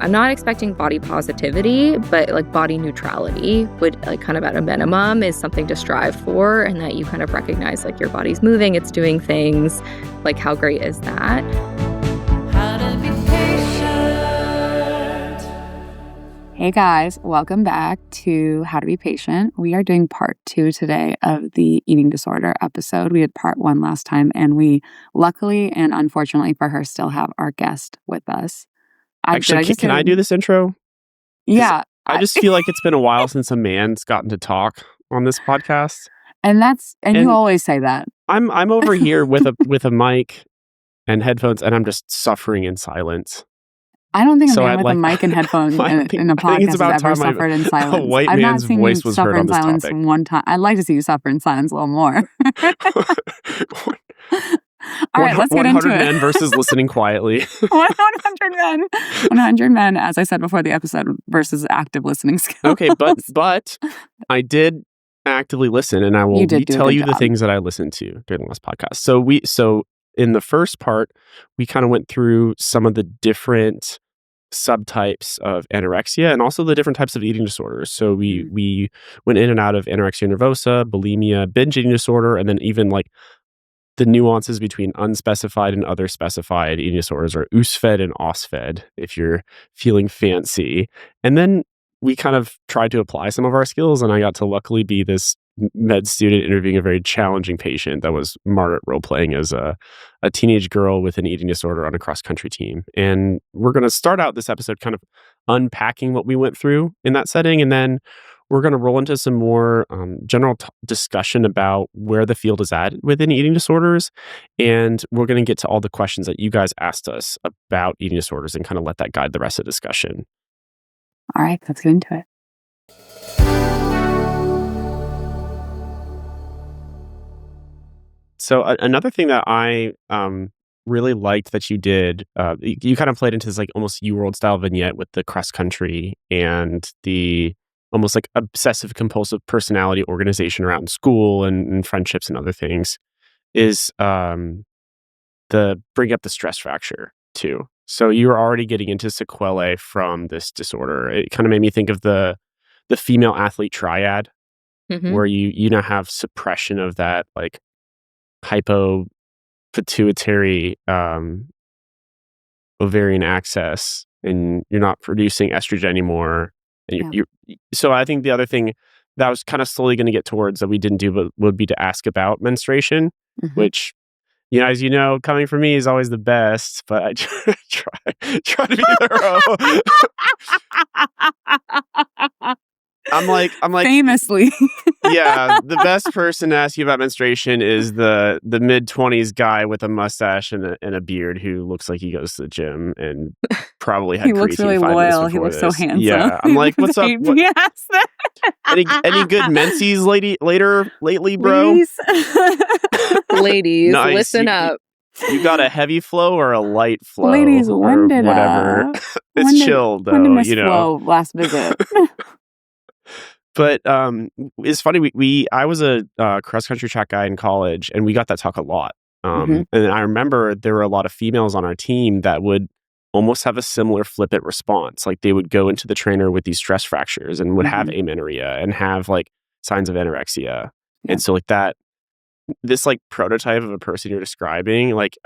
I'm not expecting body positivity, but like body neutrality would like kind of at a minimum is something to strive for, and that you kind of recognize like your body's moving, it's doing things. Like how great is that? How to be patient. Hey guys, welcome back to How to Be Patient. We are doing part 2 today of the eating disorder episode. We did part 1 last time, and we luckily and unfortunately for her still have our guest with us. Actually, can I do this intro? Yeah. I just feel like it's been a while since a man's gotten to talk on this podcast. And you always say that. I'm over here with a mic and headphones, and I'm just suffering in silence. I don't think a man with a mic and headphones in a podcast has ever suffered in silence. A white I've not man's seen voice you was suffer heard on in this silence topic. one time. I'd like to see you suffer in silence a little more. All right, let's get into 100 it. men versus listening quietly. 100 men. 100 men, as I said before the episode, versus active listening skills. Okay, but I did actively listen, and I will tell you the things that I listened to during the last podcast. So in the first part, we kind of went through some of the different subtypes of anorexia and also the different types of eating disorders. So we went in and out of anorexia nervosa, bulimia, binge eating disorder, and then even like the nuances between unspecified and other specified eating disorders, or USFED and OSFED, if you're feeling fancy. And then we kind of tried to apply some of our skills, and I got to luckily be this med student interviewing a very challenging patient that was Margaret role-playing as a teenage girl with an eating disorder on a cross-country team. And we're going to start out this episode kind of unpacking what we went through in that setting, and then we're going to roll into some more general discussion about where the field is at within eating disorders. And we're going to get to all the questions that you guys asked us about eating disorders and kind of let that guide the rest of the discussion. All right, let's get into it. So another thing that I really liked that you did, you kind of played into this like almost UWorld style vignette with the cross country and the almost like obsessive compulsive personality organization around school and friendships and other things, is the bring up the stress fracture too. So you were already getting into sequelae from this disorder. It kind of made me think of the female athlete triad, where you now have suppression of that like hypopituitary ovarian axis, and you're not producing estrogen anymore. And so I think the other thing that I was kind of slowly going to get towards that we didn't do, but would be to ask about menstruation, which, you know, as you know, coming from me is always the best, but I try to be thorough. I'm like famously. Yeah, the best person to ask you about menstruation is the mid-20s guy with a mustache and a beard who looks like he goes to the gym and probably had he looks really loyal. He looks so handsome. Yeah, I'm like, what's up? Yes. Any good menses lately, bro? Ladies, Nice. listen up. You got a heavy flow or a light flow? Ladies, when did whatever? It's chilled though. When did Miss Flo last visit? But it's funny. I was a cross country track guy in college, and we got that talk a lot. And I remember there were a lot of females on our team that would almost have a similar flippant response. Like they would go into the trainer with these stress fractures and would have amenorrhea and have like signs of anorexia. And so like that, this like prototype of a person you're describing, like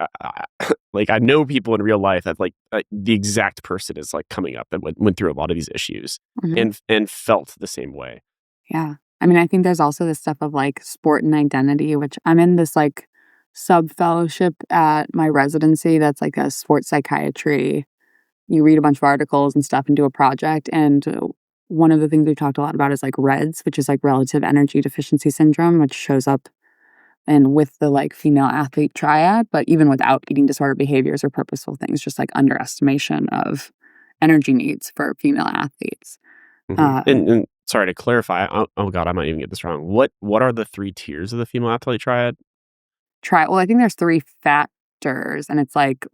I know people in real life that like the exact person is like coming up that went through a lot of these issues and felt the same way. Yeah. I mean, I think there's also this stuff of like sport and identity, which I'm in this like sub-fellowship at my residency that's like a sports psychiatry. You read a bunch of articles and stuff and do a project. And one of the things we've talked a lot about is like REDS, which is like relative energy deficiency syndrome, which shows up and with the like female athlete triad, but even without eating disorder behaviors or purposeful things, just like underestimation of energy needs for female athletes. And sorry to clarify, oh God, I might even get this wrong. What are the 3 tiers of the female athlete triad? Well, I think there's 3 factors, and it's like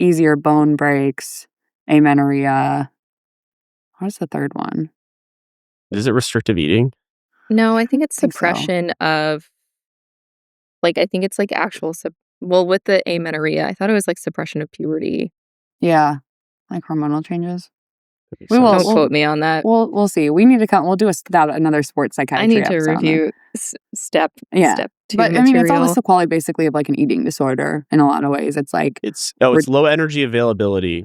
easier bone breaks, amenorrhea. What's the third one? Is it restrictive eating? No, I think it's suppression of, like, I think it's like actual, with the amenorrhea, I thought it was like suppression of puberty. Yeah, like hormonal changes. We will. Don't quote me on that. We'll see. We need to come. We'll do another sports psychiatry. I need to review step 2 but material. I mean, it's all the sequelae basically of like an eating disorder in a lot of ways. It's like it's low energy availability,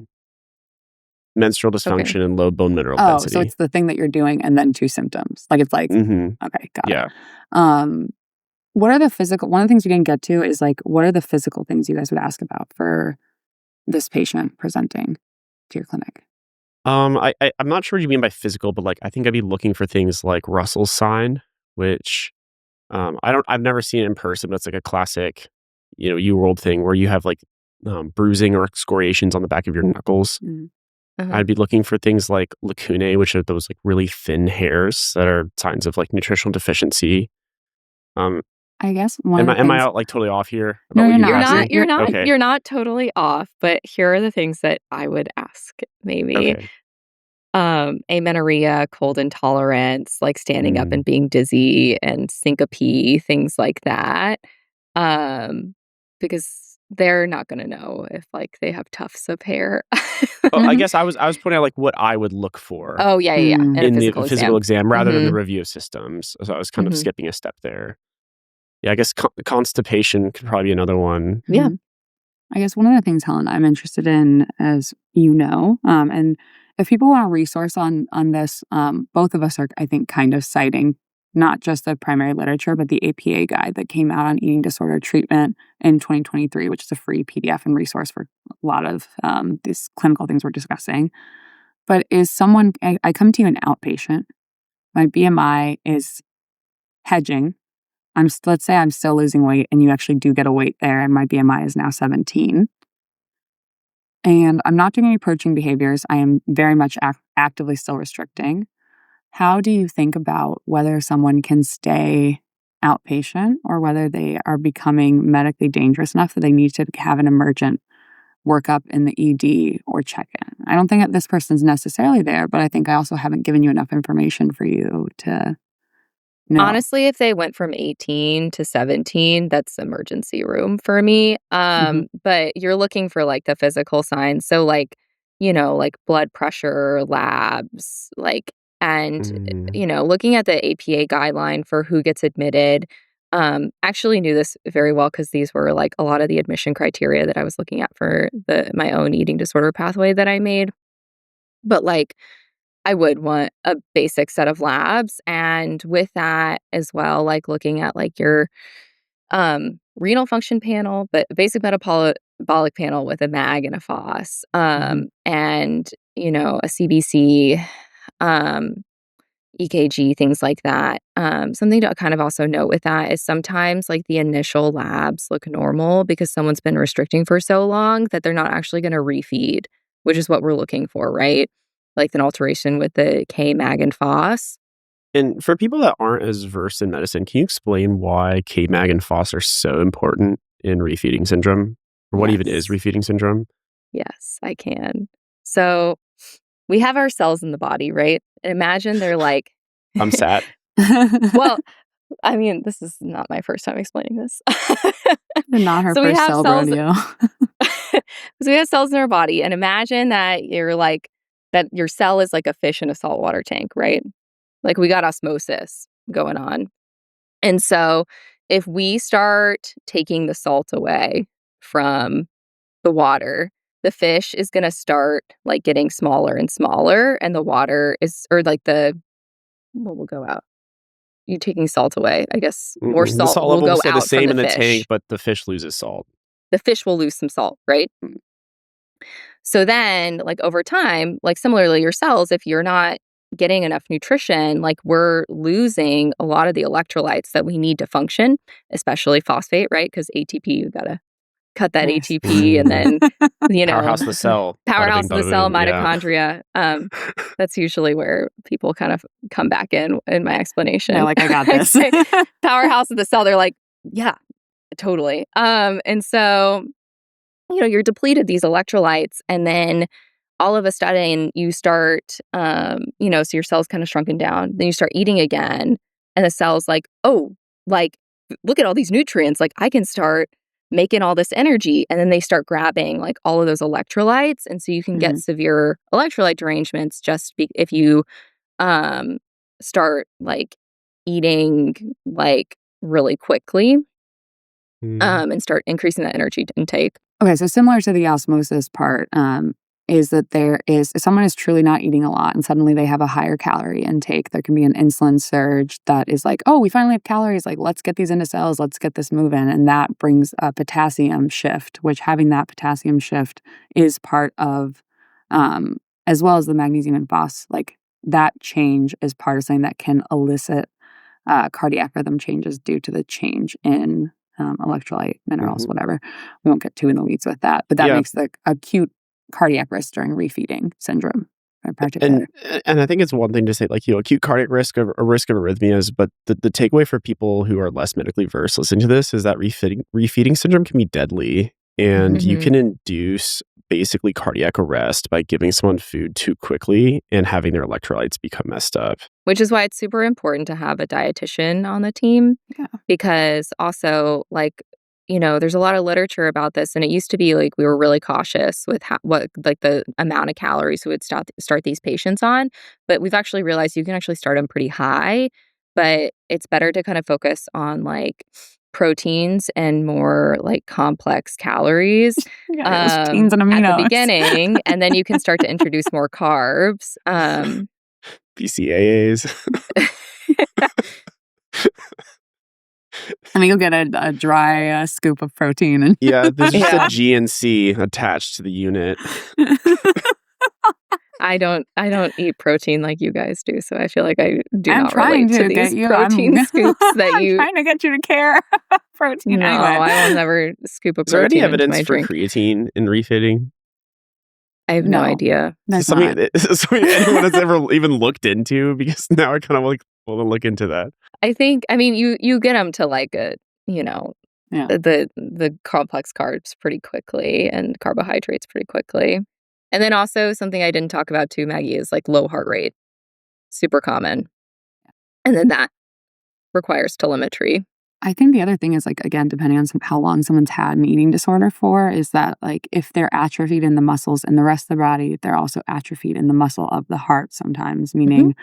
menstrual dysfunction, and low bone mineral density. So it's the thing that you're doing and then 2 symptoms. Like it's like okay, got it. What are the physical? One of the things we didn't get to is like, what are the physical things you guys would ask about for this patient presenting to your clinic? I'm not sure what you mean by physical, but like I think I'd be looking for things like Russell's sign, which I've never seen it in person, but it's like a classic, UWorld thing where you have like bruising or excoriations on the back of your knuckles. I'd be looking for things like lacunae, which are those like really thin hairs that are signs of like nutritional deficiency. I guess am I out like totally off here? No, you're not. You're not. Okay. You're not totally off. But here are the things that I would ask. Maybe amenorrhea, cold intolerance, like standing up and being dizzy, and syncope, things like that. Because they're not going to know if like they have tufts of hair. I guess I was pointing out like what I would look for. Oh yeah. In the physical exam rather than the review of systems. So I was kind of skipping a step there. Yeah, I guess constipation could probably be another one. Yeah. I guess one of the things, Helen, I'm interested in, as you know, and if people want a resource on this, both of us are, I think, kind of citing not just the primary literature, but the APA guide that came out on eating disorder treatment in 2023, which is a free PDF and resource for a lot of these clinical things we're discussing. But I come to you an outpatient. My BMI is hedging. Let's say I'm still losing weight and you actually do get a weight there and my BMI is now 17. And I'm not doing any purging behaviors. I am very much actively still restricting. How do you think about whether someone can stay outpatient or whether they are becoming medically dangerous enough that they need to have an emergent workup in the ED or check-in? I don't think that this person's necessarily there, but I think I also haven't given you enough information for you to know. Honestly, if they went from 18 to 17, that's emergency room for me. But you're looking for like the physical signs. So like, like blood pressure labs, like, and, looking at the APA guideline for who gets admitted. Actually knew this very well because these were like a lot of the admission criteria that I was looking at for my own eating disorder pathway that I made. But like, I would want a basic set of labs, and with that as well, like looking at like your renal function panel, but basic metabolic panel with a MAG and a FOS, and a CBC, EKG, things like that. Something to kind of also note with that is sometimes like the initial labs look normal because someone's been restricting for so long that they're not actually going to refeed, which is what we're looking for, right? Like an alteration with the K, MAG, and FOS. And for people that aren't as versed in medicine, can you explain why K, MAG, and FOS are so important in refeeding syndrome? Or what even is refeeding syndrome? Yes, I can. So we have our cells in the body, right? And imagine they're like... I'm sad. Well, I mean, this is not my first time explaining this. Not her first cell rodeo. So we have cells in our body, and imagine that your cell is like a fish in a saltwater tank, right? Like we got osmosis going on. And so if we start taking the salt away from the water, the fish is going to start like getting smaller and smaller, and the water what will go out? You taking salt away, I guess more salt will go out the same from in the fish. tank, but the fish loses salt. The fish will lose some salt, right? So then, like over time, like similarly your cells, if you're not getting enough nutrition, like we're losing a lot of the electrolytes that we need to function, especially phosphate, right? Because ATP, you gotta cut that ATP and then, Powerhouse of the cell. Powerhouse of the cell, mitochondria. That's usually where people kind of come back in my explanation. They're like, I got this. Powerhouse of the cell. They're like, yeah, totally. And so, you're depleted these electrolytes, and then all of a sudden you start, so your cell's kind of shrunken down. Then you start eating again, and the cell's like, oh, like, look at all these nutrients. Like, I can start making all this energy, and then they start grabbing like all of those electrolytes, and so you can get severe electrolyte derangements just if you start like eating like really quickly and start increasing that energy intake. Okay, so similar to the osmosis part, is that if someone is truly not eating a lot and suddenly they have a higher calorie intake, there can be an insulin surge that is like, oh, we finally have calories, like let's get these into cells, let's get this moving. And that brings a potassium shift, which having that potassium shift is part of, as well as the magnesium and phos, like that change is part of something that can elicit cardiac rhythm changes due to the change in electrolyte, minerals, whatever. We won't get too in the weeds with that, but that makes the acute cardiac risk during refeeding syndrome in particular. And I think it's one thing to say, like, acute cardiac risk or risk of arrhythmias, but the takeaway for people who are less medically versed listening to this is that refeeding syndrome can be deadly, and you can induce basically cardiac arrest by giving someone food too quickly and having their electrolytes become messed up. Which is why it's super important to have a dietitian on the team, because also, like, there's a lot of literature about this, and it used to be like we were really cautious with the amount of calories we would start these patients on. But we've actually realized you can actually start them pretty high, but it's better to kind of focus on like proteins and more like complex calories proteins and aminos at the beginning, and then you can start to introduce more carbs. BCAAs. And then you'll get a dry scoop of protein. And there's just a GNC attached to the unit. I don't eat protein like you guys do, so I feel like I do not relate to these protein scoops that you. I'm trying to get you to care about protein. No, anyway. I will never scoop a protein. Is there any evidence for drink. Creatine in refeeding? I have no idea. Something anyone has ever even looked into, because now I kind of like want to look into that. I mean, you get them to like the complex carbs pretty quickly and carbohydrates pretty quickly. And then also something I didn't talk about too, Maggie, is like low heart rate. Super common. And then that requires telemetry. I think the other thing is, like, again, depending on how long someone's had an eating disorder for, is that, like, if they're atrophied in the muscles in the rest of the body, they're also atrophied in the muscle of the heart sometimes, meaning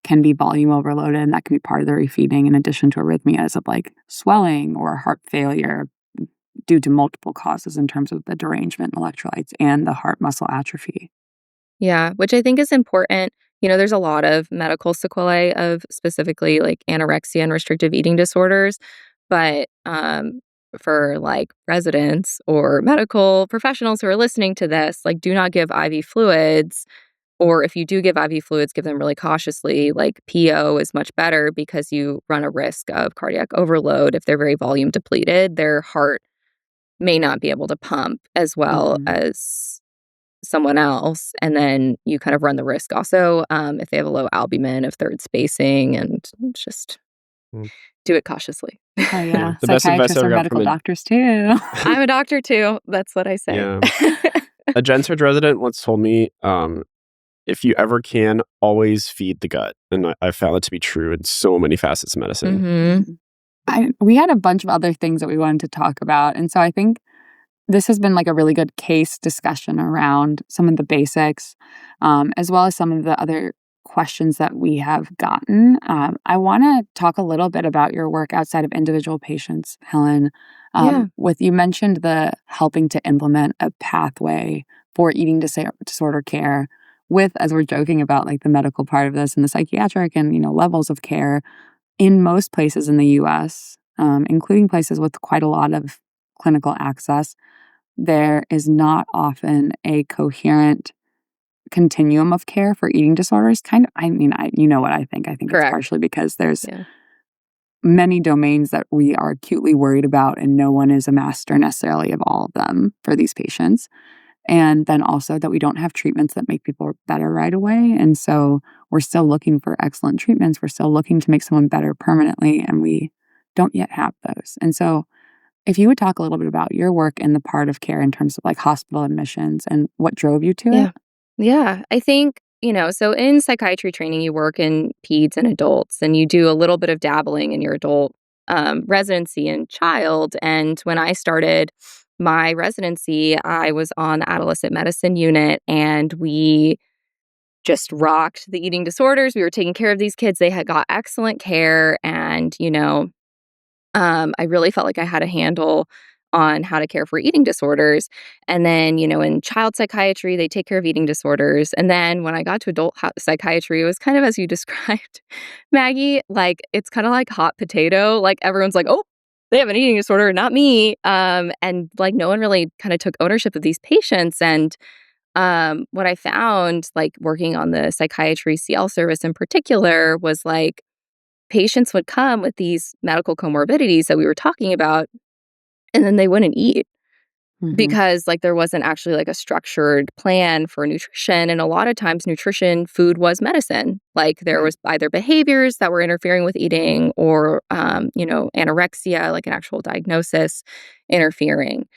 can be volume overloaded, and that can be part of the refeeding in addition to arrhythmias of, like, swelling or heart failure due to multiple causes in terms of the derangement in electrolytes and the heart muscle atrophy. Yeah, which I think is important. There's a lot of medical sequelae of specifically like anorexia and restrictive eating disorders, but for like residents or medical professionals who are listening to this, like, do not give IV fluids, or if you do give IV fluids, give them really cautiously. Like PO is much better because you run a risk of cardiac overload. If they're very volume depleted, their heart may not be able to pump as well as someone else, and then you kind of run the risk also if they have a low albumin of third spacing, and just do it cautiously. Oh yeah, the best advice psychiatrists are medical doctors too. I'm a doctor too. That's what I say. Yeah. A gen surg resident once told me, if you ever can, always feed the gut, and I found that to be true in so many facets of medicine. We had a bunch of other things that we wanted to talk about, and so I think this has been like a really good case discussion around some of the basics, as well as some of the other questions that we have gotten. I want to talk a little bit about your work outside of individual patients, Helen. You mentioned the helping to implement a pathway for eating disorder care with, as we're joking about, like the medical part of this and the psychiatric and, levels of care in most places in the U.S., including places with quite a lot of clinical access. There is not often a coherent continuum of care for eating disorders. You know what I think. I think Correct. It's partially because there's many domains that we are acutely worried about, and no one is a master necessarily of all of them for these patients. And then also that we don't have treatments that make people better right away. And so we're still looking for excellent treatments. We're still looking to make someone better permanently, and we don't yet have those. And so if you would talk a little bit about your work in the part of care in terms of like hospital admissions and what drove you to it. Yeah, I think, so in psychiatry training, you work in peds and adults, and you do a little bit of dabbling in your adult residency in child. And when I started my residency, I was on the adolescent medicine unit, and we just rocked the eating disorders. We were taking care of these kids. They had got excellent care. And, I really felt like I had a handle on how to care for eating disorders. And then, in child psychiatry, they take care of eating disorders. And then when I got to adult psychiatry, it was kind of as you described, Maggie, like it's kind of like hot potato. Like everyone's like, oh, they have an eating disorder, not me. And like no one really kind of took ownership of these patients. And what I found, like working on the psychiatry CL service in particular, was like patients would come with these medical comorbidities that we were talking about, and then they wouldn't eat because like there wasn't actually like a structured plan for nutrition. And a lot of times food was medicine. Like there was either behaviors that were interfering with eating or, anorexia, like an actual diagnosis interfering.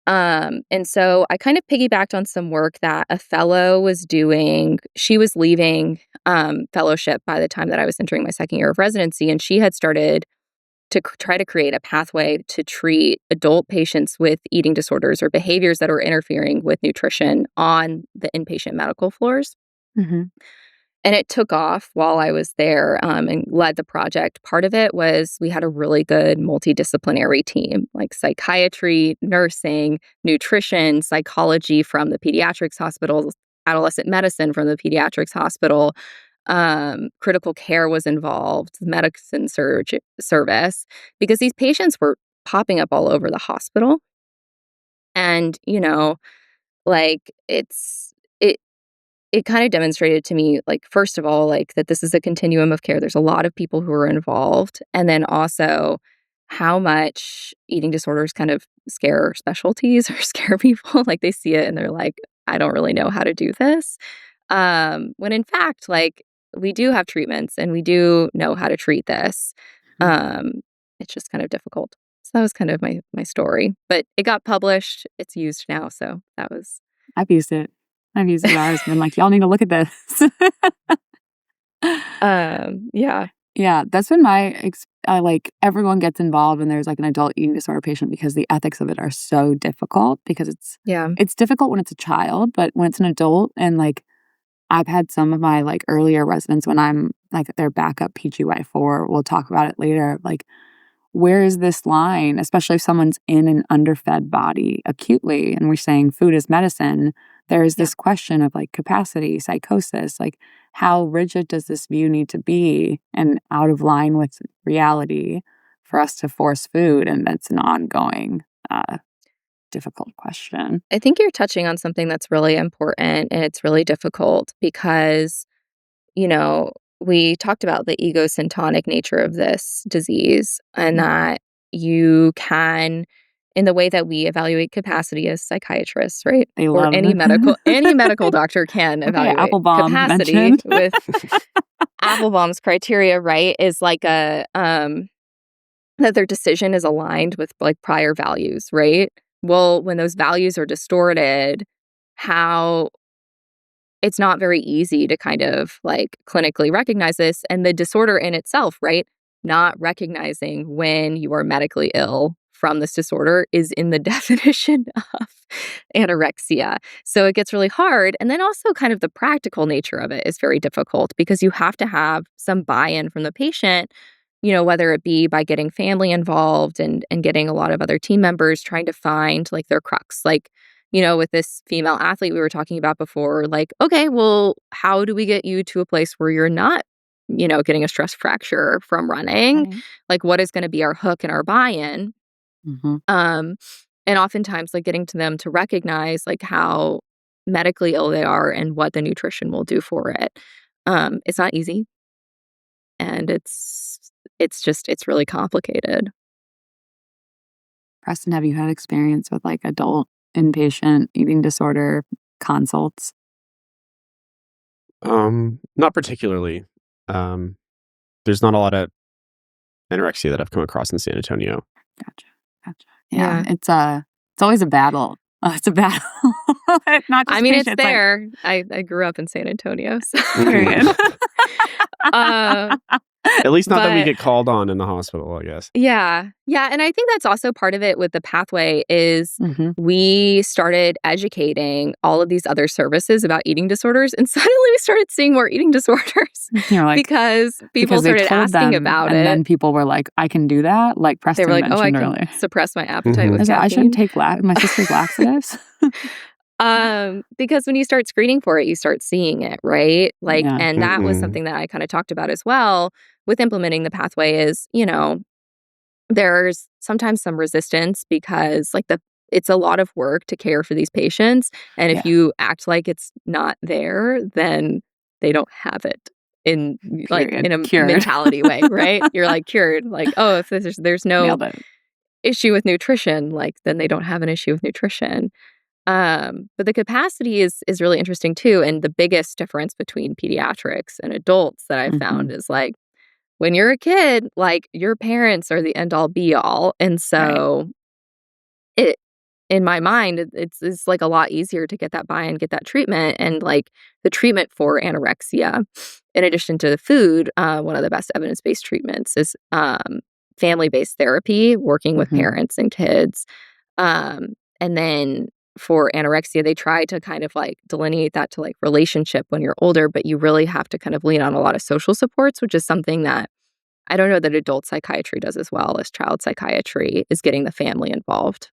And so I kind of piggybacked on some work that a fellow was doing. She was leaving fellowship by the time that I was entering my second year of residency, and she had started to try to create a pathway to treat adult patients with eating disorders or behaviors that are interfering with nutrition on the inpatient medical floors. And it took off while I was there and led the project. Part of it was we had a really good multidisciplinary team, like psychiatry, nursing, nutrition, psychology from the pediatrics hospital, adolescent medicine from the pediatrics hospital. Critical care was involved, medicine service, because these patients were popping up all over the hospital. And, like it kind of demonstrated to me, like, first of all, like that this is a continuum of care. There's a lot of people who are involved. And then also how much eating disorders kind of scare specialties or scare people. Like they see it and they're like, I don't really know how to do this. When in fact, like we do have treatments and we do know how to treat this. It's just kind of difficult. So that was kind of my story. But it got published. It's used now. So that was... I've used it. I've been like, y'all need to look at this. Yeah. Yeah, that's been like everyone gets involved when there's like an adult eating disorder patient because the ethics of it are so difficult because it's difficult when it's a child, but when it's an adult, and like I've had some of my like earlier residents when I'm like their backup PGY4, we'll talk about it later, like where is this line, especially if someone's in an underfed body acutely and we're saying food is medicine. There's this question of like capacity, psychosis, like how rigid does this view need to be and out of line with reality for us to force food? And that's an ongoing difficult question. I think you're touching on something that's really important, and it's really difficult because, we talked about the egosyntonic nature of this disease, and that you can, in the way that we evaluate capacity as psychiatrists, right? Or any medical doctor can evaluate Applebaum capacity mentioned. with Applebaum's criteria, right? Is like that their decision is aligned with like prior values, right? Well, when those values are distorted, it's not very easy to kind of like clinically recognize this, and the disorder in itself, right? Not recognizing when you are medically ill from this disorder is in the definition of anorexia. So it gets really hard. And then also kind of the practical nature of it is very difficult because you have to have some buy-in from the patient, whether it be by getting family involved and getting a lot of other team members trying to find like their crux. Like, with this female athlete we were talking about before, like, okay, well, how do we get you to a place where you're not, getting a stress fracture from running? Right. Like, what is going to be our hook and our buy-in? And oftentimes, like, getting to them to recognize, like, how medically ill they are and what the nutrition will do for it. It's not easy. And it's really complicated. Preston, have you had experience with, like, adult inpatient eating disorder consults? Not particularly. There's not a lot of anorexia that I've come across in San Antonio. Gotcha. Yeah. It's always a battle. It's a battle. Not just it's there. Like... I grew up in San Antonio. So. At least not that we get called on in the hospital, I guess. Yeah. Yeah. And I think that's also part of it with the pathway is we started educating all of these other services about eating disorders. And suddenly we started seeing more eating disorders because people started asking about it. And then people were like, I can do that? Like Preston mentioned earlier. They were like, I can suppress my appetite with caffeine. I shouldn't take my sister's laxatives. Because when you start screening for it, you start seeing it, right? Like, and that was something that I kind of talked about as well with implementing the pathway is, there's sometimes some resistance because like it's a lot of work to care for these patients. And if you act like it's not there, then they don't have it in a mentality way, right? You're like cured. Like, oh, if there's no issue with nutrition, like then they don't have an issue with nutrition. But the capacity is really interesting too. And the biggest difference between pediatrics and adults that I've found is like when you're a kid, like your parents are the end all be all. And so in my mind, it's like a lot easier to get that buy-in, get that treatment. And like the treatment for anorexia, in addition to the food, one of the best evidence-based treatments is family-based therapy, working with parents and kids. And then for anorexia, they try to kind of like delineate that to like relationship when you're older, but you really have to kind of lean on a lot of social supports, which is something that I don't know that adult psychiatry does as well as child psychiatry, is getting the family involved.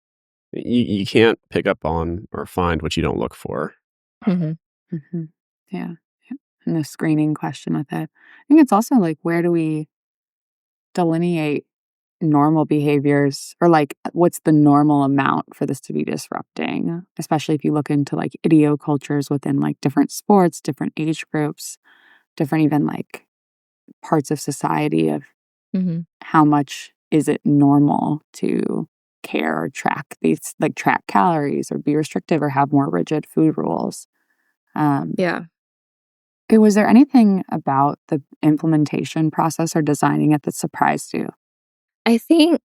You can't pick up on or find what you don't look for. Yeah. And the screening question with it. I think it's also like, where do we delineate normal behaviors, or like what's the normal amount for this to be disrupting, especially if you look into like idiocultures within like different sports, different age groups, different even like parts of society of how much is it normal to care or track these, like track calories or be restrictive or have more rigid food rules. Was there anything about the implementation process or designing it that surprised you? I think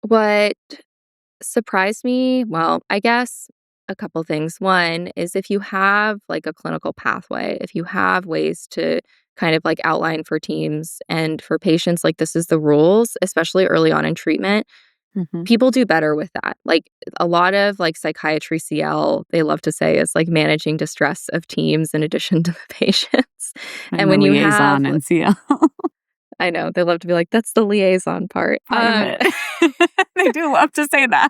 what surprised me, well, I guess a couple things. One is if you have like a clinical pathway, if you have ways to kind of like outline for teams and for patients, like this is the rules, especially early on in treatment, people do better with that. Like a lot of like psychiatry CL, they love to say is like managing distress of teams in addition to the patients. And when you have in CL. I know. They love to be like, that's the liaison part. Of it. They do love to say that.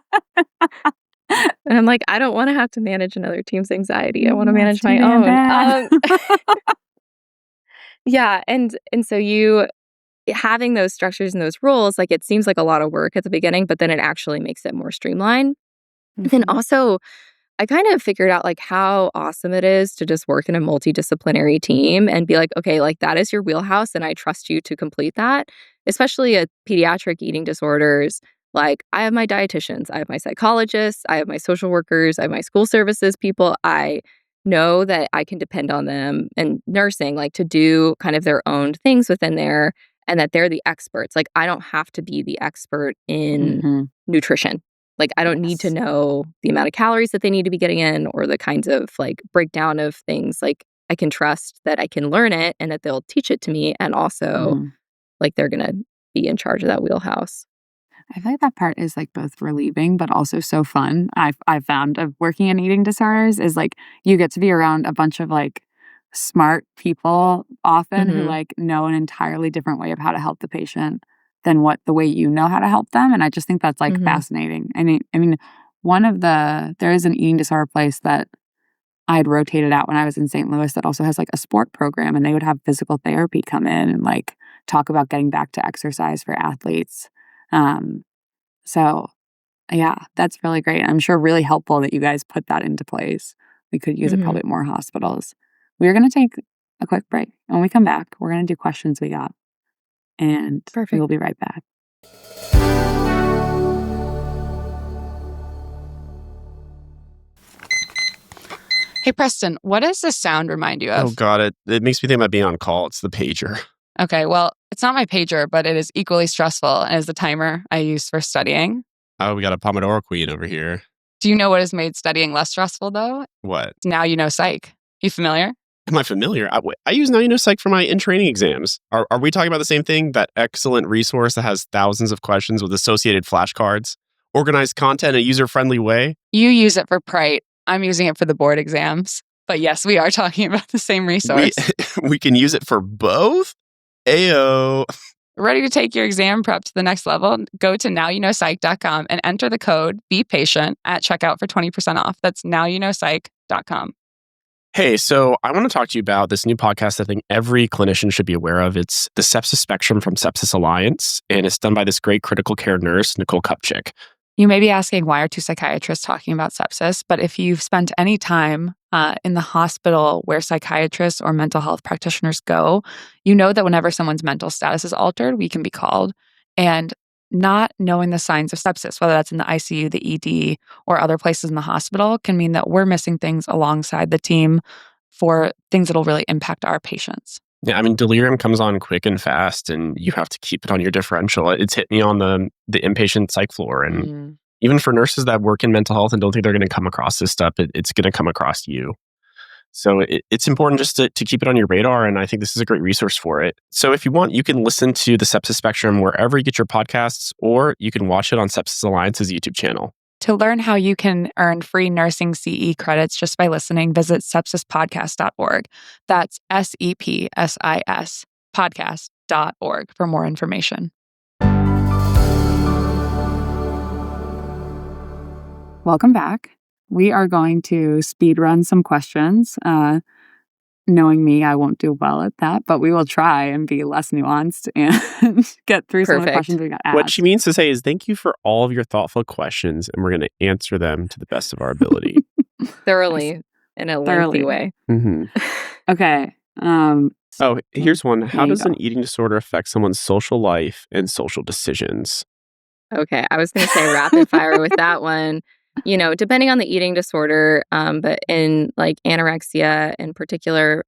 And I'm like, I don't want to have to manage another team's anxiety. I want to manage my own. Yeah. And so you having those structures and those rules, like it seems like a lot of work at the beginning, but then it actually makes it more streamlined. Then also, I kind of figured out like how awesome it is to just work in a multidisciplinary team and be like, okay, like that is your wheelhouse and I trust you to complete that, especially at pediatric eating disorders. Like I have my dietitians, I have my psychologists, I have my social workers, I have my school services people. I know that I can depend on them, and nursing, like to do kind of their own things within there, and that they're the experts. Like I don't have to be the expert in nutrition. Like, I don't need to know the amount of calories that they need to be getting in or the kinds of, like, breakdown of things. Like, I can trust that I can learn it and that they'll teach it to me. And also, like, they're going to be in charge of that wheelhouse. I feel like that part is, like, both relieving but also so fun. I've found of working in eating disorders is, like, you get to be around a bunch of, like, smart people often who, like, know an entirely different way of how to help the patient than what the way you know how to help them. And I just think that's like fascinating. I mean, there is an eating disorder place that I had rotated out when I was in St. Louis that also has like a sport program, and they would have physical therapy come in and like talk about getting back to exercise for athletes. So yeah, that's really great. I'm sure really helpful that you guys put that into place. We could use it probably at more hospitals. We're going to take a quick break. When we come back, we're going to do questions we got. And we will be right back. Hey, Preston, what does this sound remind you of? Oh, God, it makes me think about being on call. It's the pager. Okay, well, it's not my pager, but it is equally stressful and is the timer I use for studying. Oh, we got a Pomodoro queen over here. Do you know what has made studying less stressful, though? What? Now you know psych. You familiar? Am I familiar? I use Now You Know Psych for my in-training exams. Are we talking about the same thing? That excellent resource that has thousands of questions with associated flashcards, organized content in a user-friendly way? You use it for Prite. I'm using it for the board exams. But yes, we are talking about the same resource. We can use it for both? Ayo. Ready to take your exam prep to the next level? Go to nowyouknowpsych.com and enter the code BEPATIENT at checkout for 20% off. That's nowyouknowpsych.com. Hey, so I want to talk to you about this new podcast I think every clinician should be aware of. It's the Sepsis Spectrum from Sepsis Alliance, and it's done by this great critical care nurse, Nicole Kupchik. You may be asking, why are two psychiatrists talking about sepsis? But if you've spent any time in the hospital where psychiatrists or mental health practitioners go, you know that whenever someone's mental status is altered, we can be called. And not knowing the signs of sepsis, whether that's in the ICU, the ED, or other places in the hospital, can mean that we're missing things alongside the team for things that'll really impact our patients. Yeah, I mean, delirium comes on quick and fast, and you have to keep it on your differential. It's hit me on the inpatient psych floor. And even for nurses that work in mental health and don't think they're going to come across this stuff, it's going to come across you. So it's important just to keep it on your radar, and I think this is a great resource for it. So if you want, you can listen to the Sepsis Spectrum wherever you get your podcasts, or you can watch it on Sepsis Alliance's YouTube channel. To learn how you can earn free nursing CE credits just by listening, visit sepsispodcast.org. That's SEPSIS podcast.org for more information. Welcome back. We are going to speed run some questions. Knowing me, I won't do well at that, but we will try and be less nuanced and get through some of the questions we got asked. What she means to say is thank you for all of your thoughtful questions, and we're going to answer them to the best of our ability. Thoroughly, in a lengthy way. Mm-hmm. Okay. Here's one. How does an eating disorder affect someone's social life and social decisions? Okay, I was going to say rapid fire with that one. You know, depending on the eating disorder, but in like anorexia in particular,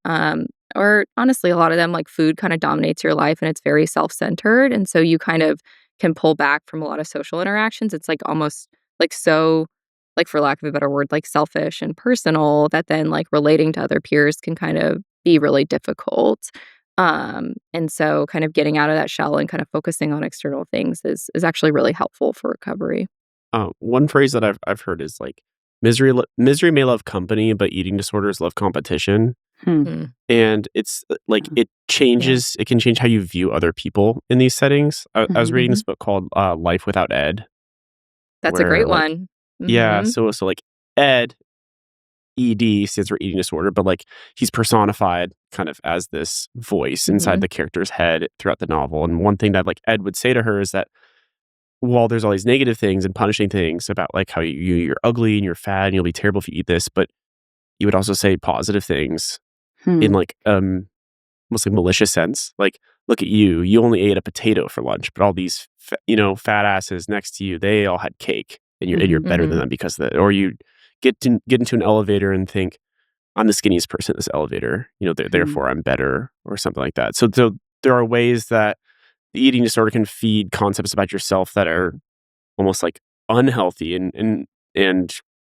or honestly, a lot of them, like food kind of dominates your life and it's very self-centered. And so you kind of can pull back from a lot of social interactions. It's like almost like so, like for lack of a better word, like selfish and personal that then like relating to other peers can kind of be really difficult. And so kind of getting out of that shell and kind of focusing on external things is actually really helpful for recovery. One phrase that I've heard is like misery may love company, but eating disorders love competition. And it's like it changes. It can change how you view other people in these settings. I was reading this book called Life Without Ed. That's a great one. Yeah. So like Ed, ED stands for eating disorder, but like he's personified kind of as this voice inside the character's head throughout the novel. And one thing that like Ed would say to her is that while there's all these negative things and punishing things about like how you're ugly and you're fat and you'll be terrible if you eat this, but you would also say positive things in like almost like malicious sense. Like, look at you, you only ate a potato for lunch, but all these fat asses next to you, they all had cake, and you're better than them because of that. Or you get into an elevator and think, I'm the skinniest person in this elevator, therefore I'm better, or something like that. So there are ways that the eating disorder can feed concepts about yourself that are almost like unhealthy and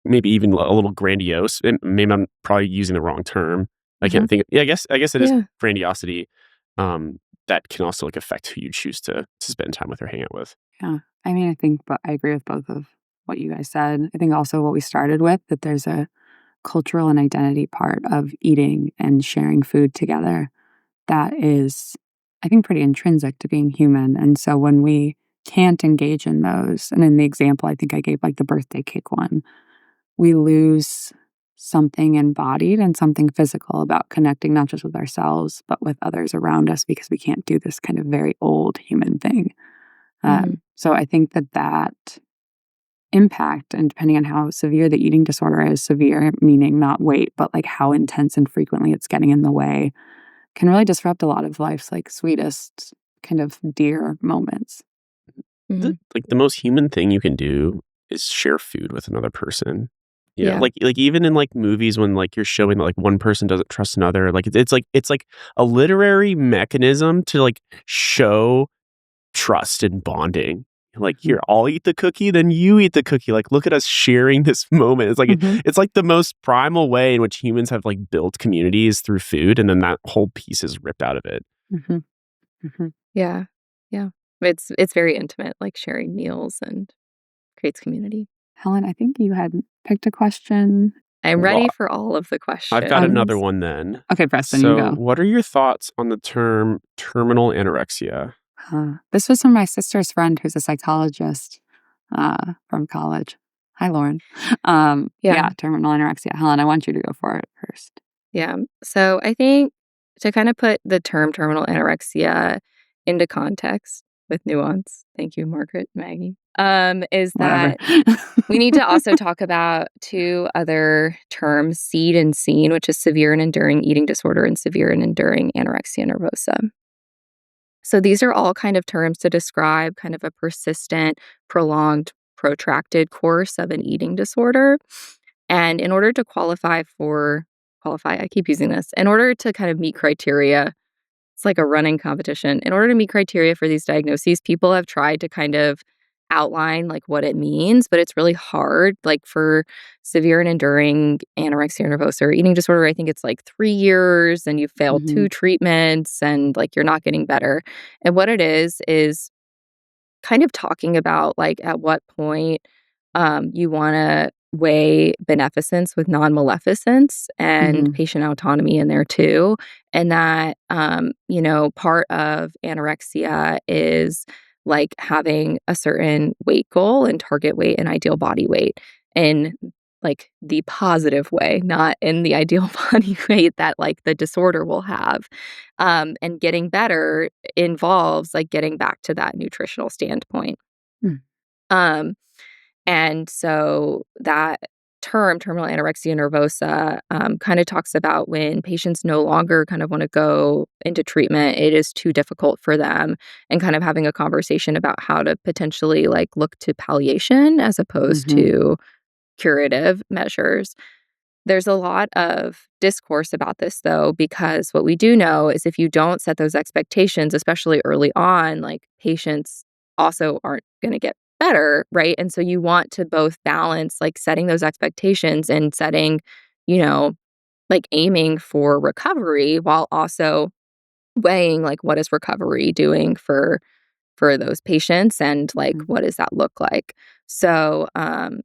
maybe even a little grandiose. And maybe I'm probably using the wrong term. I can't think. I guess it is grandiosity that can also like affect who you choose to spend time with or hang out with. Yeah, I mean, I agree with both of what you guys said. I think also what we started with, that there's a cultural and identity part of eating and sharing food together that is, I think, pretty intrinsic to being human. And so when we can't engage in those, and in the example I think I gave, like the birthday cake one, we lose something embodied and something physical about connecting not just with ourselves, but with others around us, because we can't do this kind of very old human thing. So I think that impact, and depending on how severe the eating disorder is, severe meaning not weight, but like how intense and frequently it's getting in the way, can really disrupt a lot of life's like sweetest kind of dear moments. The most human thing you can do is share food with another person. Yeah. Like even in like movies when like you're showing that like one person doesn't trust another, like it's like a literary mechanism to like show trust and bonding. Like, here, I'll eat the cookie, then you eat the cookie. Like, look at us sharing this moment. It's like it's like the most primal way in which humans have like built communities through food, and then that whole piece is ripped out of it. Yeah. Yeah. It's very intimate, like sharing meals, and creates community. Helen, I think you had picked a question. I'm ready for all of the questions. I've got another one then. Okay, Preston, you go. What are your thoughts on the term terminal anorexia? This was from my sister's friend who's a psychologist from college. Hi, Lauren. Yeah, terminal anorexia. Helen, I want you to go for it first. Yeah. So I think to kind of put the term terminal anorexia into context with nuance, thank you, Margaret, Maggie, is that we need to also talk about two other terms, SEED and SEEN, which is severe and enduring eating disorder and severe and enduring anorexia nervosa. So these are all kind of terms to describe kind of a persistent, prolonged, protracted course of an eating disorder. And in order to qualify, I keep using this, in order to kind of meet criteria, it's like a running competition. In order to meet criteria for these diagnoses, people have tried to kind of outline like what it means, but it's really hard. Like for severe and enduring anorexia nervosa or eating disorder, I think it's like 3 years and you've failed 2 treatments and like you're not getting better. And what it is kind of talking about like at what point you want to weigh beneficence with non-maleficence and patient autonomy in there too. And that, part of anorexia is like having a certain weight goal and target weight and ideal body weight in like the positive way, not in the ideal body weight that like the disorder will have. And getting better involves like getting back to that nutritional standpoint. And so that term, terminal anorexia nervosa, kind of talks about when patients no longer kind of want to go into treatment, it is too difficult for them, and kind of having a conversation about how to potentially like look to palliation as opposed to curative measures. There's a lot of discourse about this, though, because what we do know is if you don't set those expectations, especially early on, like patients also aren't going to get better, right? And so you want to both balance like setting those expectations and setting, like aiming for recovery while also weighing like what is recovery doing for those patients and like what does that look like. So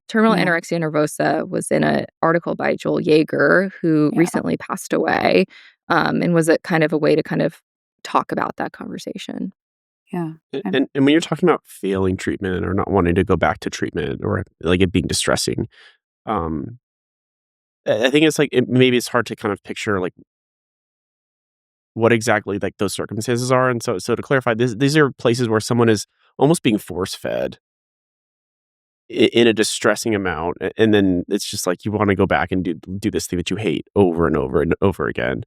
terminal anorexia nervosa was in an article by Joel Yeager, who recently passed away, and was a kind of a way to kind of talk about that conversation. Yeah. And when you're talking about failing treatment or not wanting to go back to treatment or like it being distressing, I think it's like maybe it's hard to kind of picture like what exactly like those circumstances are. And so to clarify, these are places where someone is almost being force-fed in a distressing amount, and then it's just like you want to go back and do this thing that you hate over and over and over again.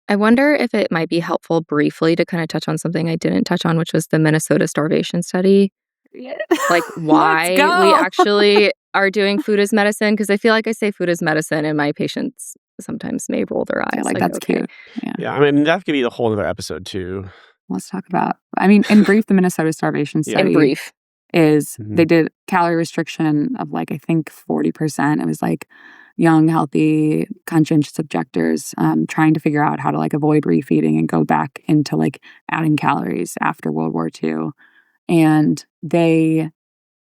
I wonder if it might be helpful briefly to kind of touch on something I didn't touch on, which was the Minnesota starvation study. Yeah. Like why we actually are doing food as medicine, because I feel like I say food as medicine and my patients sometimes may roll their eyes. Like that's okay. cute. Yeah, I mean, that could be the whole other episode too. Let's talk about, in brief, the Minnesota starvation study. In brief. Is they did calorie restriction of like, I think 40%. It was like young, healthy, conscientious objectors trying to figure out how to like avoid refeeding and go back into like adding calories after World War II. And they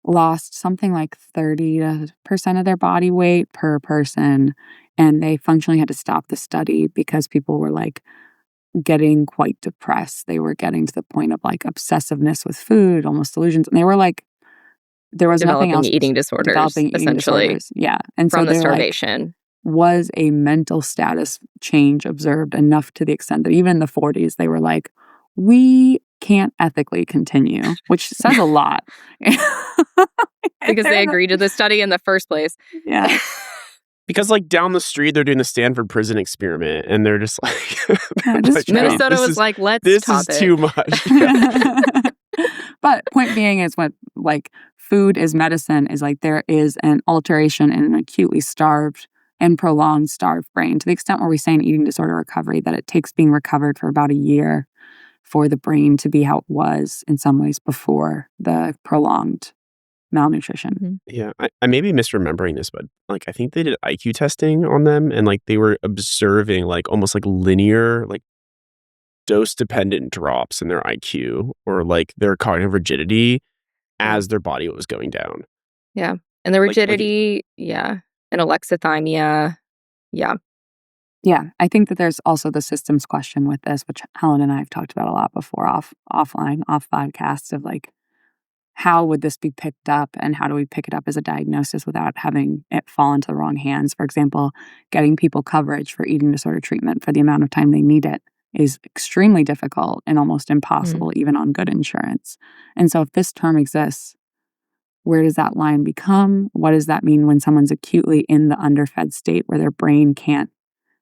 lost something like 30% of their body weight per person. And they functionally had to stop the study because people were like getting quite depressed. They were getting to the point of like obsessiveness with food, almost delusions. And they were like, there was nothing else. Eating disorders, essentially. Yeah. And from so the starvation. Like, was a mental status change observed enough to the extent that even in the 40s, they were like, we can't ethically continue, which says a lot. Because they agreed to the study in the first place. Yeah. Because like down the street, they're doing the Stanford prison experiment, and they're just like, Minnesota was like, let's stop it. This is too much. But point being is what like food is medicine is like there is an alteration in an acutely starved and prolonged starved brain to the extent where we say in eating disorder recovery that it takes being recovered for about a year for the brain to be how it was in some ways before the prolonged malnutrition. Mm-hmm. Yeah, I may be misremembering this, but like I think they did IQ testing on them, and like they were observing like almost like linear, like dose-dependent drops in their IQ or like their cognitive rigidity as their body was going down. Yeah. And the rigidity, and alexithymia. Yeah. Yeah. I think that there's also the systems question with this, which Helen and I have talked about a lot before off podcasts of like, how would this be picked up and how do we pick it up as a diagnosis without having it fall into the wrong hands? For example, getting people coverage for eating disorder treatment for the amount of time they need it is extremely difficult and almost impossible, even on good insurance. And so if this term exists, where does that line become? What does that mean when someone's acutely in the underfed state where their brain can't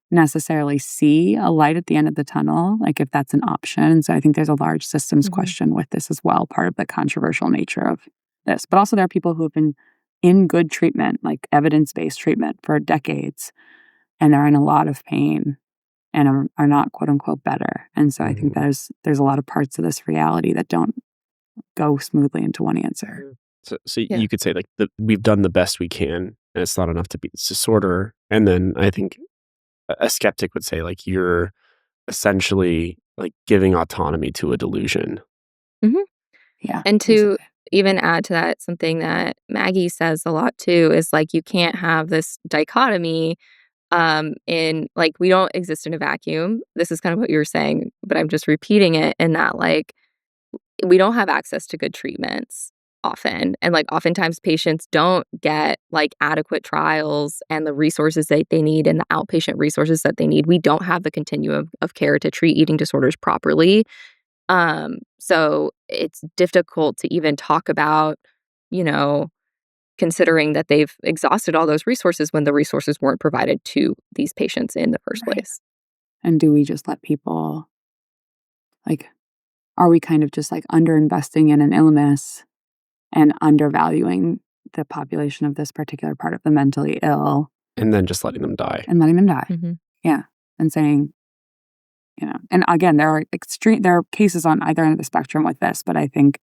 necessarily see a light at the end of the tunnel, like if that's an option? And so I think there's a large systems question with this as well, part of the controversial nature of this. But also there are people who have been in good treatment, like evidence-based treatment for decades, and are in a lot of pain and are not quote unquote better. And so I think there's a lot of parts of this reality that don't go smoothly into one answer. So you could say like we've done the best we can, and it's not enough to beat this disorder. And then I think a skeptic would say like you're essentially like giving autonomy to a delusion. Mm-hmm. Yeah. And to even add to that, something that Maggie says a lot too is like you can't have this dichotomy in like we don't exist in a vacuum. This is kind of what you were saying, but I'm just repeating it in that like we don't have access to good treatments often. And like oftentimes patients don't get like adequate trials and the resources that they need and the outpatient resources that they need. We don't have the continuum of care to treat eating disorders properly. So it's difficult to even talk about, considering that they've exhausted all those resources when the resources weren't provided to these patients in the first place. And do we just let people, like, are we kind of just like underinvesting in an illness and undervaluing the population of this particular part of the mentally ill? And then just letting them die. Mm-hmm. Yeah. And saying, and again, there are cases on either end of the spectrum with this, but I think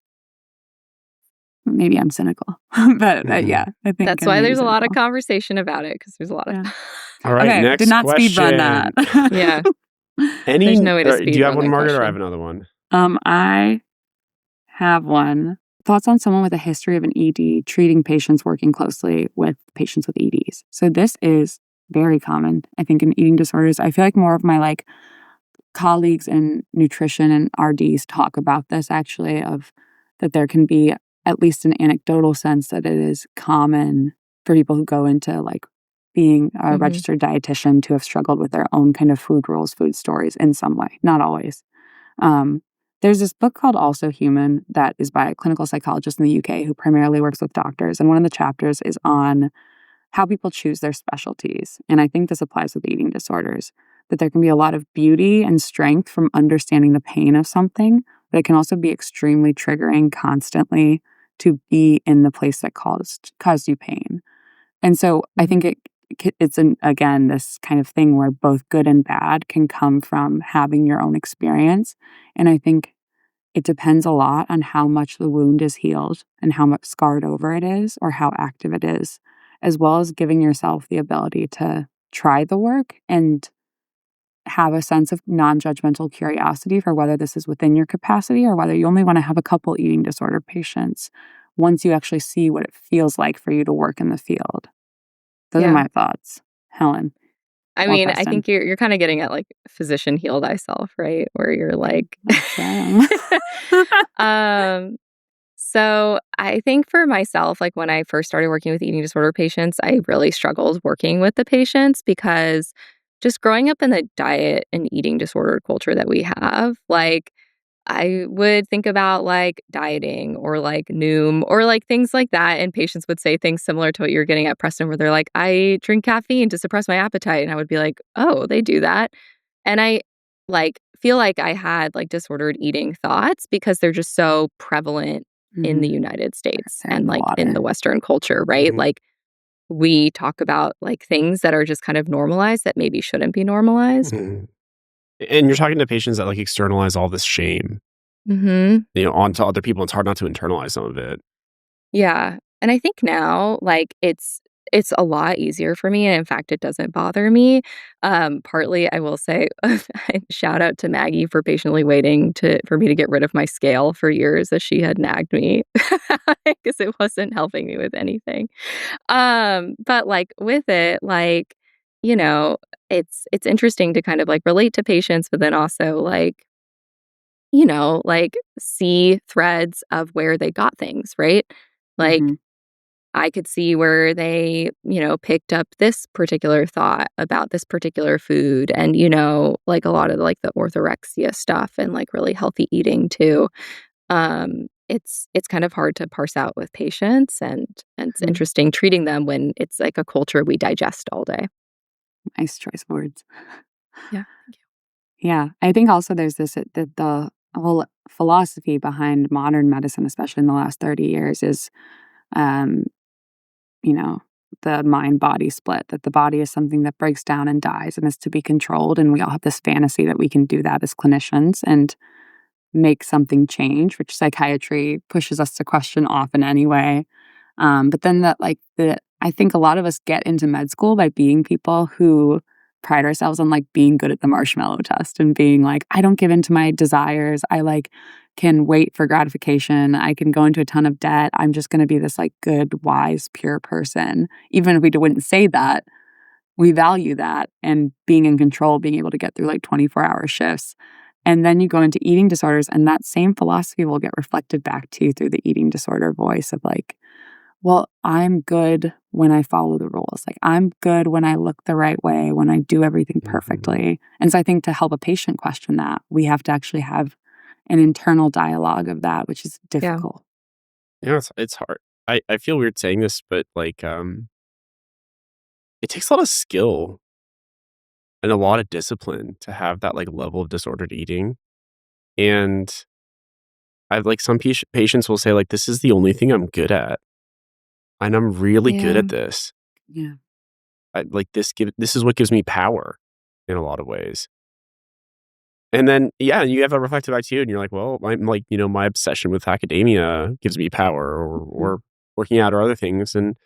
maybe I'm cynical. But yeah, I think that's why there's a lot of conversation about it, because there's a lot of. All right, okay, next did not question. speed run that. Yeah. There's no way to speed do you have run one, that Margaret, question. or I have another one? I have one. Thoughts on someone with a history of an ED treating patients working closely with patients with EDs. So this is very common, I think, in eating disorders. I feel like more of my like colleagues in nutrition and RDs talk about this actually, of that there can be at least an anecdotal sense that it is common for people who go into like being a registered dietitian to have struggled with their own kind of food rules, food stories in some way, not always. There's this book called Also Human that is by a clinical psychologist in the UK who primarily works with doctors. And one of the chapters is on how people choose their specialties. And I think this applies with eating disorders, that there can be a lot of beauty and strength from understanding the pain of something, but it can also be extremely triggering constantly to be in the place that caused you pain. And so I think it's again, this kind of thing where both good and bad can come from having your own experience. And I think it depends a lot on how much the wound is healed and how much scarred over it is or how active it is, as well as giving yourself the ability to try the work and have a sense of non-judgmental curiosity for whether this is within your capacity or whether you only want to have a couple eating disorder patients once you actually see what it feels like for you to work in the field. Those are my thoughts. Helen. I mean, I think you're kind of getting at like physician heal thyself, right? Where you're like, so I think for myself, like when I first started working with eating disorder patients, I really struggled working with the patients because just growing up in the diet and eating disorder culture that we have, like I would think about like dieting or like Noom or like things like that. And patients would say things similar to what you're getting at, Preston, where they're like, I drink caffeine to suppress my appetite. And I would be like, oh, they do that. And I like feel like I had like disordered eating thoughts because they're just so prevalent in the United States and like in the Western culture, right? Like we talk about like things that are just kind of normalized that maybe shouldn't be normalized. And you're talking to patients that like externalize all this shame, onto other people. It's hard not to internalize some of it. Yeah. And I think now, like, it's a lot easier for me, and in fact, it doesn't bother me. Partly, I will say, shout out to Maggie for patiently waiting for me to get rid of my scale for years as she had nagged me because it wasn't helping me with anything. But, like, with it, like, you know, it's interesting to kind of, like, relate to patients, but then also, like, like, see threads of where they got things, right? Like, Mhm. I could see where they, picked up this particular thought about this particular food and, like a lot of like the orthorexia stuff and like really healthy eating too. It's kind of hard to parse out with patients and it's Mhm. interesting treating them when it's like a culture we digest all day. Nice choice of words. Yeah. Thank you. Yeah, I think also there's this the whole philosophy behind modern medicine, especially in the last 30 years, is um, you know, the mind body split, that the body is something that breaks down and dies and is to be controlled. And we all have this fantasy that we can do that as clinicians and make something change, which psychiatry pushes us to question often anyway. But then I think a lot of us get into med school by being people who pride ourselves on like being good at the marshmallow test and being like, I don't give in to my desires. I like can wait for gratification. I can go into a ton of debt. I'm just going to be this like good, wise, pure person. Even if we wouldn't say that, we value that and being in control, being able to get through like 24-hour shifts. And then you go into eating disorders, and that same philosophy will get reflected back to you through the eating disorder voice of like, well, I'm good when I follow the rules. Like, I'm good when I look the right way, when I do everything perfectly. And so I think to help a patient question that, we have to actually have an internal dialogue of that, which is Yeah. difficult. It's hard. I feel weird saying this, but like it takes a lot of skill and a lot of discipline to have that like level of disordered eating. And I've like some patients will say like this is the only thing I'm good at. And I'm really good Yeah. at this. Yeah. This is what gives me power in a lot of ways. And then, yeah, you have a reflective back to you and you're like, well, I'm like, my obsession with academia gives me power or working out or other things. And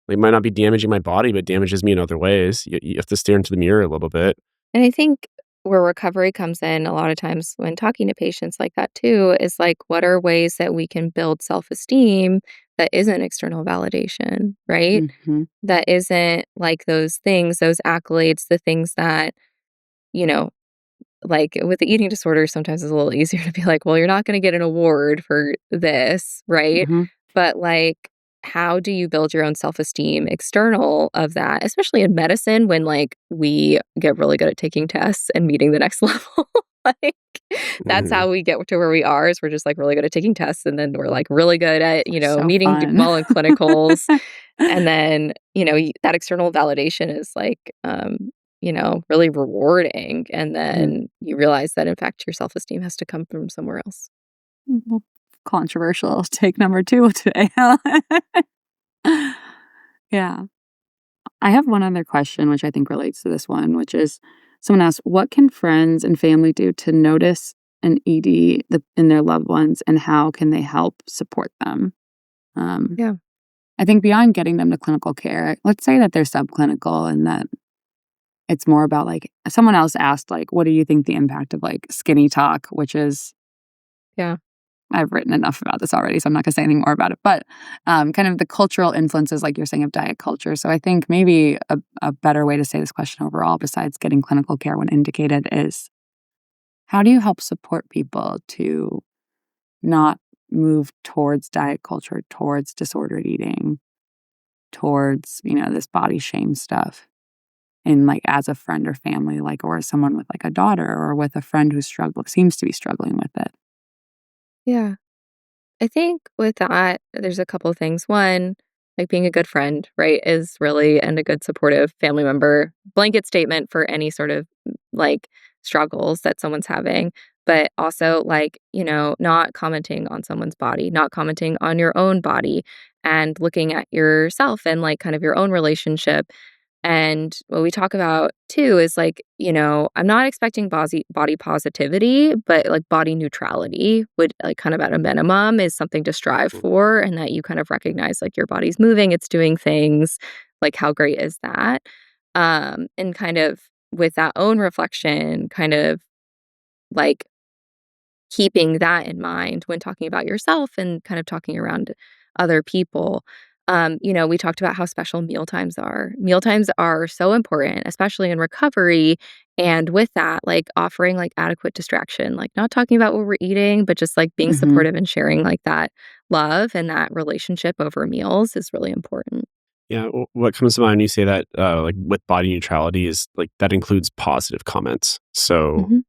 it might not be damaging my body, but damages me in other ways. You have to stare into the mirror a little bit. And I think where recovery comes in a lot of times when talking to patients like that too is like, what are ways that we can build self esteem that isn't external validation, right? Mm-hmm. That isn't like those things, those accolades, the things that, you know, like with the eating disorder, sometimes it's a little easier to be like, well, you're not going to get an award for this, right? Mm-hmm. But like, how do you build your own self esteem external of that, especially in medicine when like we get really good at taking tests and meeting the next level? Like, that's Mhm. how we get to where we are is we're just like really good at taking tests and then we're like really good at, So meeting fun. well in clinicals. And then, that external validation is like, really rewarding. And Mhm. then you realize that, in fact, your self esteem has to come from somewhere else. Well, controversial take number 2 today. Yeah. I have one other question, which I think relates to this one, which is someone asked, what can friends and family do to notice an in their loved ones, and how can they help support them? Um, Yeah. I think beyond getting them to clinical care, let's say that they're subclinical and that it's more about like someone else asked, like, what do you think the impact of like skinny talk, which is Yeah. I've written enough about this already, so I'm not going to say anything more about it. But kind of the cultural influences, like you're saying, of diet culture. So I think maybe a better way to say this question overall, besides getting clinical care when indicated, is how do you help support people to not move towards diet culture, towards disordered eating, towards, this body shame stuff? And like as a friend or family, like, or as someone with like a daughter or with a friend who seems to be struggling with it. Yeah. I think with that, there's a couple of things. One, like being a good friend, right, is really and a good supportive family member, blanket statement for any sort of like struggles that someone's having. But also, like, not commenting on someone's body, not commenting on your own body, and looking at yourself and like kind of your own relationship And what we talk about too is like, I'm not expecting body positivity, but like body neutrality would like kind of at a minimum is something to strive for, and that you kind of recognize like your body's moving, it's doing things, like how great is that? And kind of with that own reflection, kind of like keeping that in mind when talking about yourself and kind of talking around other people. We talked about how special mealtimes are. Mealtimes are so important, especially in recovery. And with that, like offering like adequate distraction, like not talking about what we're eating, but just like being supportive and sharing like that love and that relationship over meals is really important. Yeah, what comes to mind when you say that, like with body neutrality, is like that includes positive comments. So,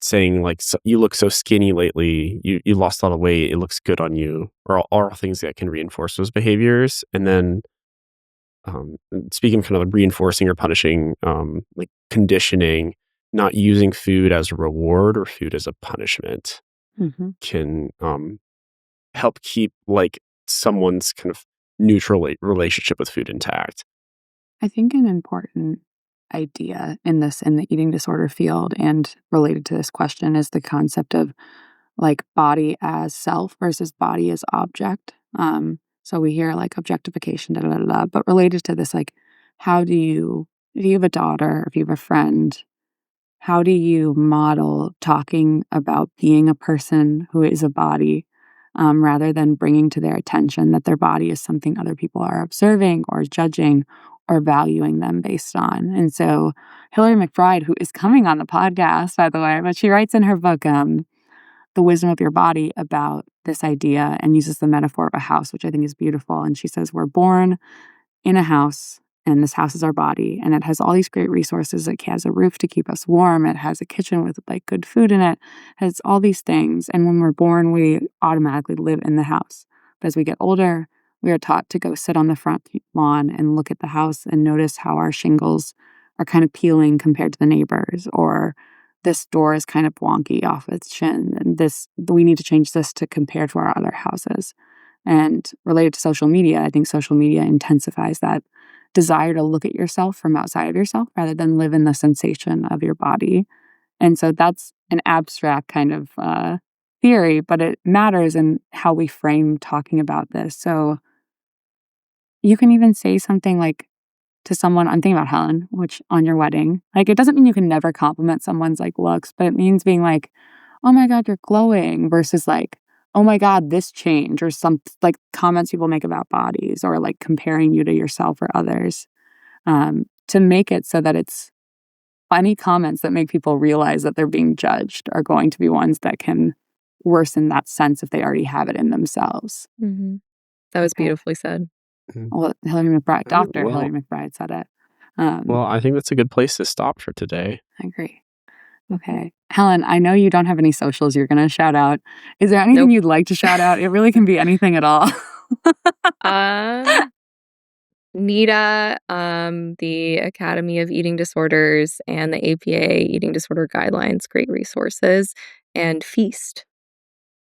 saying like, you look so skinny lately, you lost a lot of weight, it looks good on you, or all things that can reinforce those behaviors. And then speaking of kind of like reinforcing or punishing, like conditioning, not using food as a reward or food as a punishment can help keep like someone's kind of neutral relationship with food intact. I think an important idea in the eating disorder field and related to this question is the concept of like body as self versus body as object. So we hear like objectification, but related to this, like, if you have a daughter, if you have a friend, how do you model talking about being a person who is a body, rather than bringing to their attention that their body is something other people are observing or judging or valuing them based on? And so Hillary McBride, who is coming on the podcast, by the way, but she writes in her book, The Wisdom of Your Body, about this idea and uses the metaphor of a house, which I think is beautiful. And she says, we're born in a house, and this house is our body, and it has all these great resources. It has a roof to keep us warm. It has a kitchen with like good food in it. It has all these things. And when we're born, we automatically live in the house. But as we get older, we are taught to go sit on the front lawn and look at the house and notice how our shingles are kind of peeling compared to the neighbors, or this door is kind of wonky off its shin, and we need to change this to compare to our other houses. And related to social media, I think social media intensifies that desire to look at yourself from outside of yourself rather than live in the sensation of your body. And so that's an abstract kind of theory, but it matters in how we frame talking about this. So you can even say something like to someone, I'm thinking about Helen, which on your wedding, like it doesn't mean you can never compliment someone's like looks, but it means being like, oh my God, you're glowing, versus like, oh my God, this change, or some like comments people make about bodies, or like comparing you to yourself or others, to make it so that it's any comments that make people realize that they're being judged are going to be ones that can worsen that sense if they already have it in themselves. That was beautifully said. Well, Hillary McBride said it. Well, I think that's a good place to stop for today. I agree. Okay. Helen, I know you don't have any socials you're going to shout out. Is there anything you'd like to shout out? It really can be anything at all. NEDA, the Academy of Eating Disorders, and the APA Eating Disorder Guidelines, great resources, and Feast.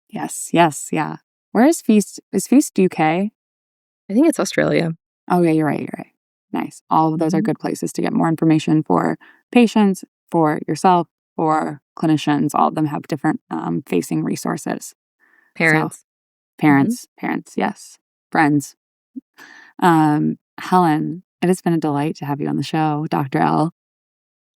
Yes, yeah. Where is Feast? Is Feast UK? I think it's Australia. Oh, yeah, you're right. Nice. All of those are good places to get more information for patients, for yourself, for clinicians. All of them have different facing resources. Parents. So, parents, yes. Friends. Helen, it has been a delight to have you on the show, Dr. L.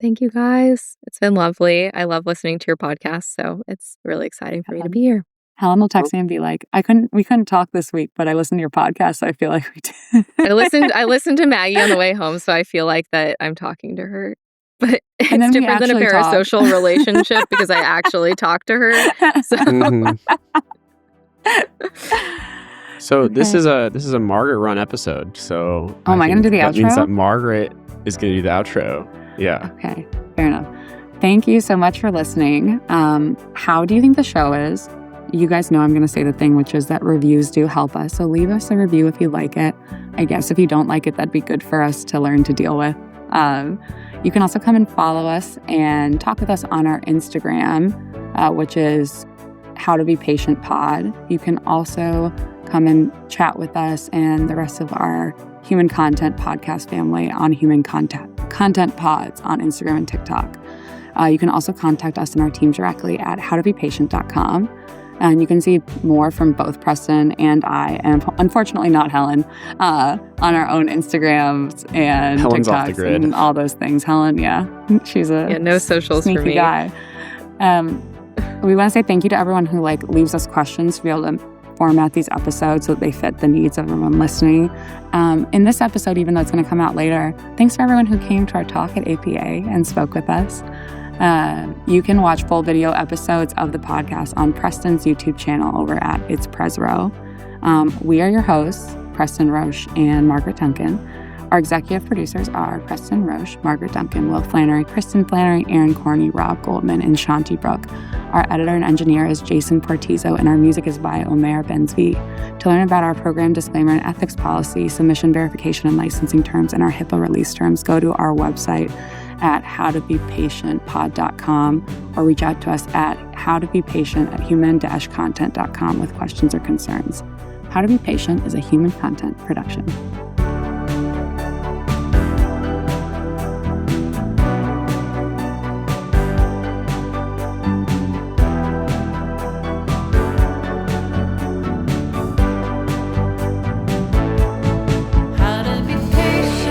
Thank you, guys. It's been lovely. I love listening to your podcast, so it's really exciting for me to be here. Helen will text me and be like, we couldn't talk this week, but I listened to your podcast, so I feel like we did. I listened to Maggie on the way home, so I feel like that I'm talking to her. But it's different than a parasocial relationship because I actually talk to her. So, so okay. This is a Margaret run episode. So am I going to do the outro? That means that Margaret is going to do the outro. Yeah. Okay. Fair enough. Thank you so much for listening. How do you think the show is? You guys know I'm going to say the thing, which is that reviews do help us. So leave us a review if you like it. I guess if you don't like it, that'd be good for us to learn to deal with. You can also come and follow us and talk with us on our Instagram, which is How to Be Patient Pod. You can also come and chat with us and the rest of our Human Content podcast family on Human Content Pods on Instagram and TikTok. You can also contact us and our team directly at howtobepatient.com. And you can see more from both Preston and I, and unfortunately not Helen, on our own Instagrams and Helen's TikToks off the grid. and all those things. Helen, she's a no socials sneaky for me. guy. We want to say thank you to everyone who leaves us questions to be able to format these episodes so that they fit the needs of everyone listening. In this episode, even though it's going to come out later, thanks for everyone who came to our talk at APA and spoke with us. You can watch full video episodes of the podcast on Preston's YouTube channel over at It's Presro. We are your hosts, Preston Roche and Margaret Duncan. Our executive producers are Preston Roche, Margaret Duncan, Will Flannery, Kristen Flannery, Aaron Corney, Rob Goldman, and Shanti Brooke. Our editor and engineer is Jason Portizo, and our music is by Omer Benzvi. To learn about our program disclaimer and ethics policy, submission verification and licensing terms, and our HIPAA release terms, go to our website at howtobepatientpod.com or reach out to us at howtobepatient@human-content.com with questions or concerns. How to Be Patient is a Human Content production. How to be patient.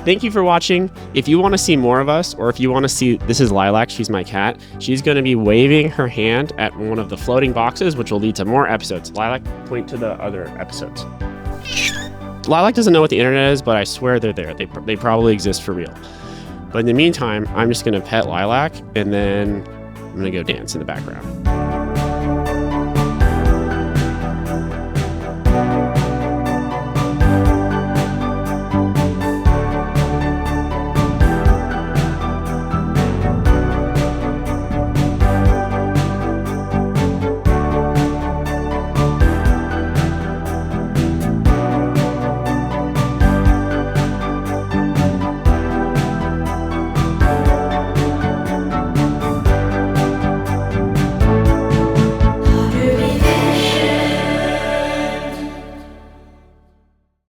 Thank you for watching. If you want to see more of us, or if you want to see, this is Lilac, she's my cat. She's going to be waving her hand at one of the floating boxes, which will lead to more episodes. Lilac, point to the other episodes. Lilac doesn't know what the internet is, but I swear they're there. They probably exist for real. But in the meantime, I'm just going to pet Lilac, and then I'm going to go dance in the background.